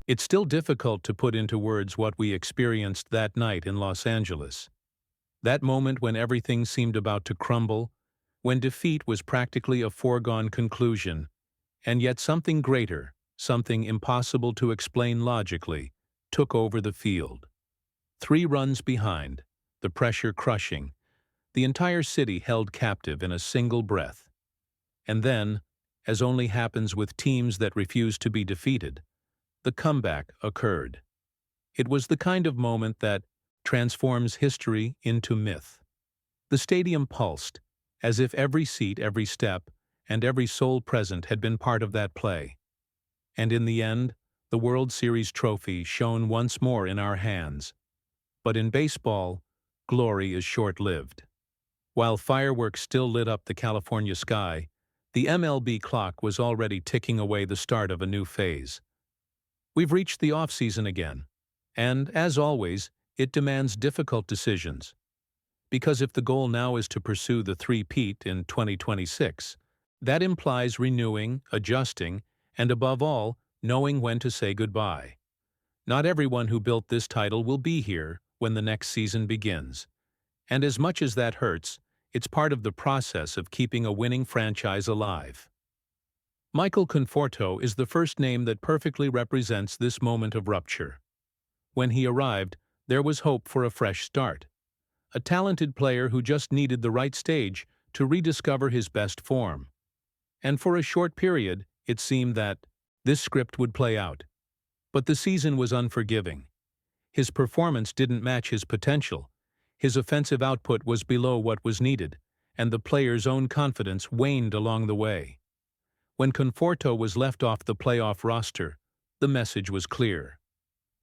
It's still difficult to put into words what we experienced that night in Los Angeles. That moment when everything seemed about to crumble, when defeat was practically a foregone conclusion, and yet something greater, something impossible to explain logically, took over the field. 3 runs behind, the pressure crushing, the entire city held captive in a single breath. And then, as only happens with teams that refuse to be defeated, the comeback occurred. It was the kind of moment that transforms history into myth. The stadium pulsed, as if every seat, every step, and every soul present had been part of that play. And in the end, the World Series trophy shone once more in our hands. But in baseball, glory is short-lived. While fireworks still lit up the California sky, the MLB clock was already ticking away the start of a new phase. We've reached the off-season again, and, as always, it demands difficult decisions. Because if the goal now is to pursue the three-peat in 2026, that implies renewing, adjusting, and above all, knowing when to say goodbye. Not everyone who built this title will be here when the next season begins. And as much as that hurts, it's part of the process of keeping a winning franchise alive. Michael Conforto is the first name that perfectly represents this moment of rupture. When he arrived, there was hope for a fresh start. A talented player who just needed the right stage to rediscover his best form. And for a short period, it seemed that this script would play out. But the season was unforgiving. His performance didn't match his potential. His offensive output was below what was needed, and the player's own confidence waned along the way. When Conforto was left off the playoff roster, the message was clear.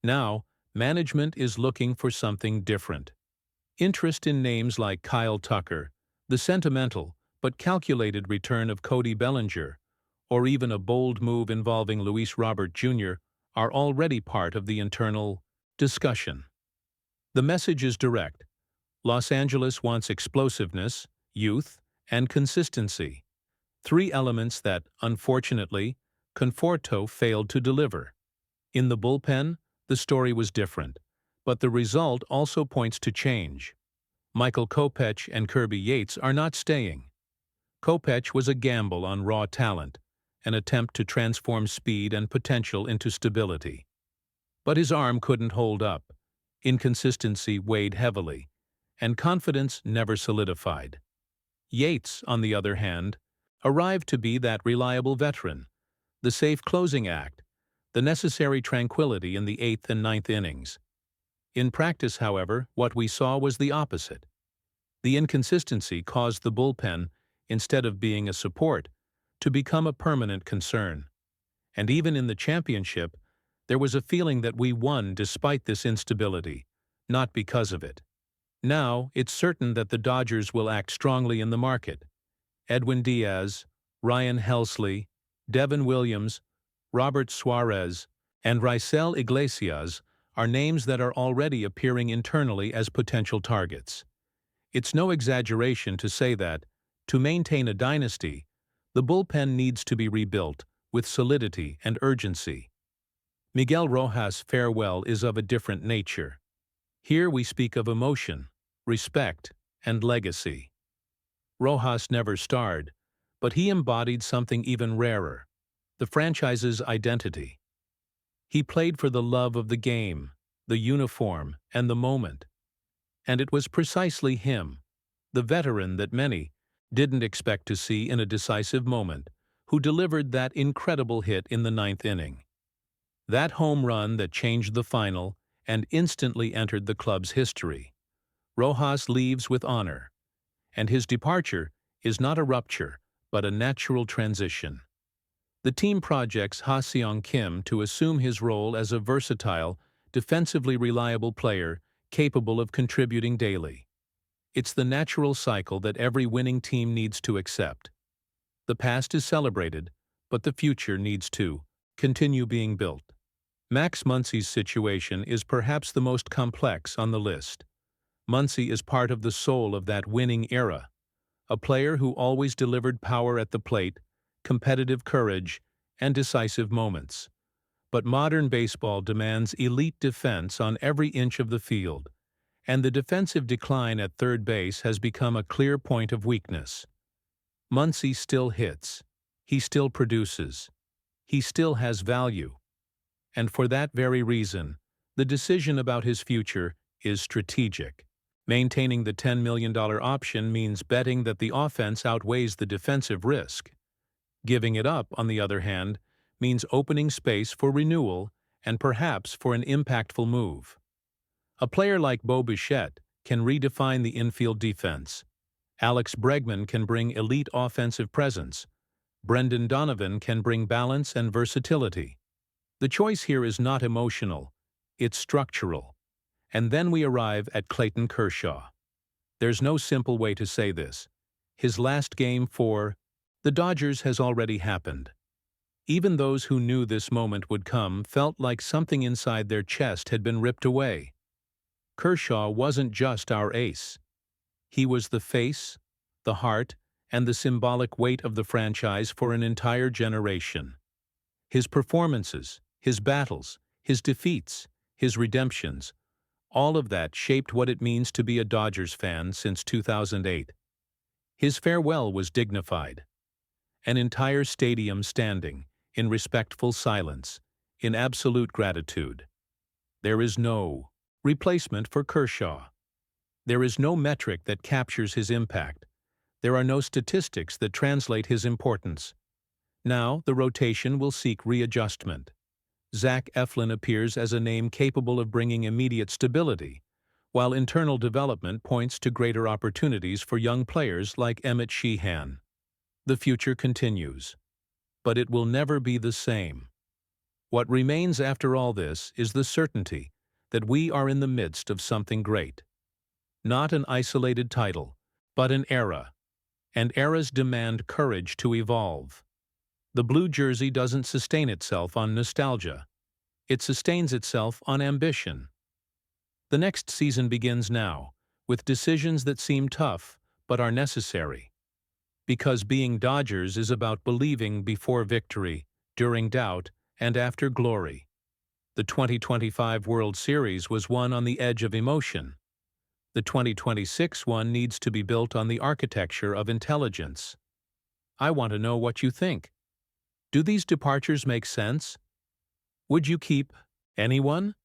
Now, management is looking for something different. Interest in names like Kyle Tucker, the sentimental but calculated return of Cody Bellinger, or even a bold move involving Luis Robert Jr. are already part of the internal discussion. The message is direct. Los Angeles wants explosiveness, youth, and consistency. 3 elements that, unfortunately, Conforto failed to deliver. In the bullpen, the story was different, but the result also points to change. Michael Kopech and Kirby Yates are not staying. Kopech was a gamble on raw talent, an attempt to transform speed and potential into stability. But his arm couldn't hold up. Inconsistency weighed heavily, and confidence never solidified. Yates, on the other hand, arrived to be that reliable veteran, the safe closing act, the necessary tranquility in the 8th and 9th innings. In practice, however, what we saw was the opposite. The inconsistency caused the bullpen, instead of being a support, to become a permanent concern. And even in the championship, there was a feeling that we won despite this instability, not because of it. Now, it's certain that the Dodgers will act strongly in the market. Edwin Diaz, Ryan Helsley, Devin Williams, Robert Suarez, and Raisel Iglesias are names that are already appearing internally as potential targets. It's no exaggeration to say that, to maintain a dynasty, the bullpen needs to be rebuilt with solidity and urgency. Miguel Rojas' farewell is of a different nature. Here we speak of emotion, respect, and legacy. Rojas never starred, but he embodied something even rarer, the franchise's identity. He played for the love of the game, the uniform, and the moment. And it was precisely him, the veteran that many didn't expect to see in a decisive moment, who delivered that incredible hit in the 9th inning. That home run that changed the final and instantly entered the club's history. Rojas leaves with honor, and his departure is not a rupture, but a natural transition. The team projects Ha-Seong Kim to assume his role as a versatile, defensively reliable player capable of contributing daily. It's the natural cycle that every winning team needs to accept. The past is celebrated, but the future needs to continue being built. Max Muncy's situation is perhaps the most complex on the list. Muncy is part of the soul of that winning era, a player who always delivered power at the plate, competitive courage, and decisive moments. But modern baseball demands elite defense on every inch of the field, and the defensive decline at third base has become a clear point of weakness. Muncy still hits. He still produces. He still has value. And for that very reason, the decision about his future is strategic. Maintaining the $10 million option means betting that the offense outweighs the defensive risk. Giving it up, on the other hand, means opening space for renewal and perhaps for an impactful move. A player like Bo Bichette can redefine the infield defense. Alex Bregman can bring elite offensive presence. Brendan Donovan can bring balance and versatility. The choice here is not emotional, it's structural. And then we arrive at Clayton Kershaw. There's no simple way to say this. His last game for the Dodgers has already happened. Even those who knew this moment would come felt like something inside their chest had been ripped away. Kershaw wasn't just our ace. He was the face, the heart, and the symbolic weight of the franchise for an entire generation. His performances, his battles, his defeats, his redemptions, all of that shaped what it means to be a Dodgers fan since 2008. His farewell was dignified. An entire stadium standing, in respectful silence, in absolute gratitude. There is no replacement for Kershaw. There is no metric that captures his impact. There are no statistics that translate his importance. Now the rotation will seek readjustment. Zach Eflin appears as a name capable of bringing immediate stability, while internal development points to greater opportunities for young players like Emmett Sheehan. The future continues. But it will never be the same. What remains after all this is the certainty that we are in the midst of something great. Not an isolated title, but an era. And eras demand courage to evolve. The blue jersey doesn't sustain itself on nostalgia. It sustains itself on ambition. The next season begins now, with decisions that seem tough but are necessary. Because being Dodgers is about believing before victory, during doubt, and after glory. The 2025 World Series was won on the edge of emotion. The 2026 one needs to be built on the architecture of intelligence. I want to know what you think. Do these departures make sense? Would you keep anyone?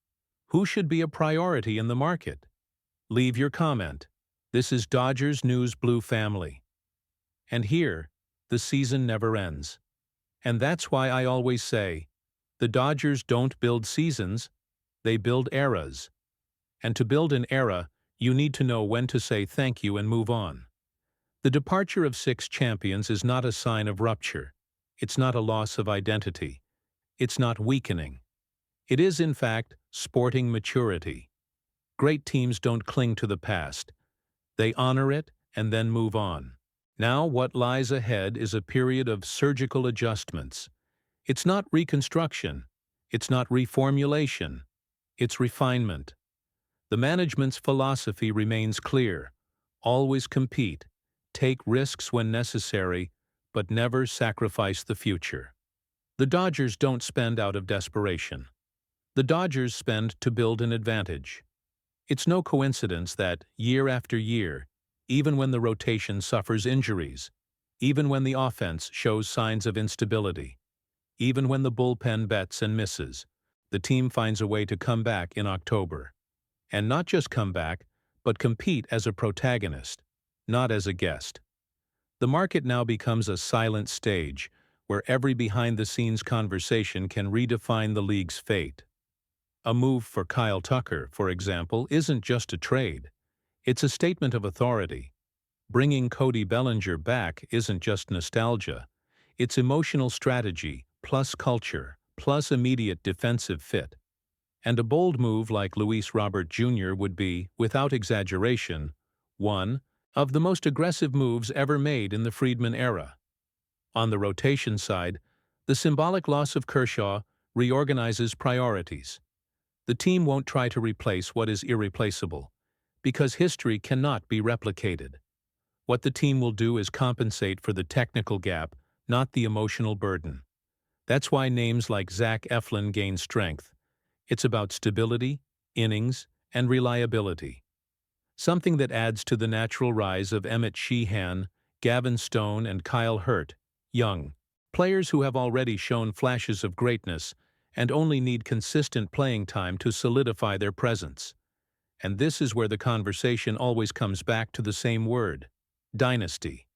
Who should be a priority in the market? Leave your comment. This is Dodgers News Blue Family. And here, the season never ends. And that's why I always say, the Dodgers don't build seasons, they build eras. And to build an era, you need to know when to say thank you and move on. The departure of 6 champions is not a sign of rupture. It's not a loss of identity. It's not weakening. It is, in fact, sporting maturity. Great teams don't cling to the past. They honor it and then move on. Now what lies ahead is a period of surgical adjustments. It's not reconstruction. It's not reformulation. It's refinement. The management's philosophy remains clear. Always compete. Take risks when necessary, but never sacrifice the future. The Dodgers don't spend out of desperation. The Dodgers spend to build an advantage. It's no coincidence that, year after year, even when the rotation suffers injuries, even when the offense shows signs of instability, even when the bullpen bets and misses, the team finds a way to come back in October. And not just come back, but compete as a protagonist, not as a guest. The market now becomes a silent stage where every behind-the-scenes conversation can redefine the league's fate. A move for Kyle Tucker, for example, isn't just a trade. It's a statement of authority. Bringing Cody Bellinger back isn't just nostalgia. It's emotional strategy, plus culture, plus immediate defensive fit. And a bold move like Luis Robert Jr. would be, without exaggeration, one of the most aggressive moves ever made in the Friedman era. On the rotation side, the symbolic loss of Kershaw reorganizes priorities. The team won't try to replace what is irreplaceable, because history cannot be replicated. What the team will do is compensate for the technical gap, not the emotional burden. That's why names like Zach Eflin gain strength. It's about stability, innings, and reliability. Something that adds to the natural rise of Emmett Sheehan, Gavin Stone, and Kyle Hurt, young. Players who have already shown flashes of greatness and only need consistent playing time to solidify their presence. And this is where the conversation always comes back to the same word: dynasty.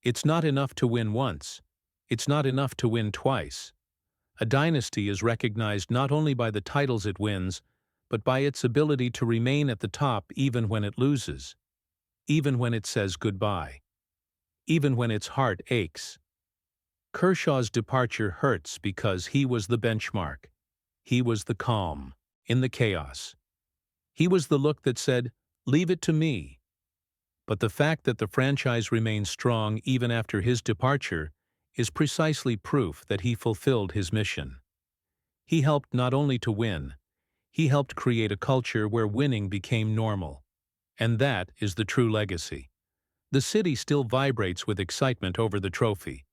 It's not enough to win once. It's not enough to win twice. A dynasty is recognized not only by the titles it wins, but by its ability to remain at the top even when it loses, even when it says goodbye, even when its heart aches. Kershaw's departure hurts because he was the benchmark. He was the calm in the chaos. He was the look that said, "Leave it to me." But the fact that the franchise remains strong even after his departure is precisely proof that he fulfilled his mission. He helped not only to win, he helped create a culture where winning became normal. And that is the true legacy. The city still vibrates with excitement over the trophy.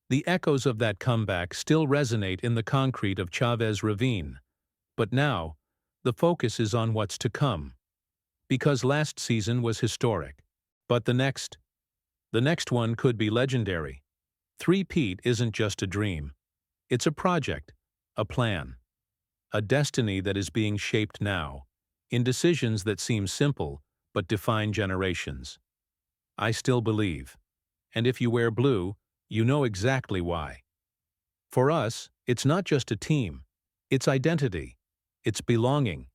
The echoes of that comeback still resonate in the concrete of Chavez Ravine. But now, the focus is on what's to come. Because last season was historic. But the next one could be legendary. Three-peat isn't just a dream. It's a project, a plan, a destiny that is being shaped now, in decisions that seem simple but define generations. I still believe. And if you wear blue, you know exactly why. For us, it's not just a team. It's identity. It's belonging.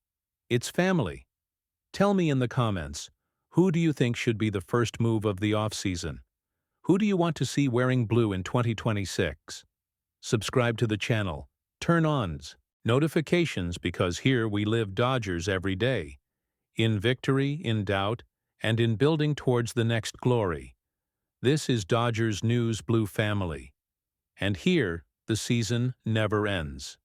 It's family. Tell me in the comments, who do you think should be the first move of the offseason? Who do you want to see wearing blue in 2026? Subscribe to the channel. Turn on notifications, because here we live Dodgers every day. In victory, in doubt, and in building towards the next glory. This is Dodgers News Blue Family. And here, the season never ends.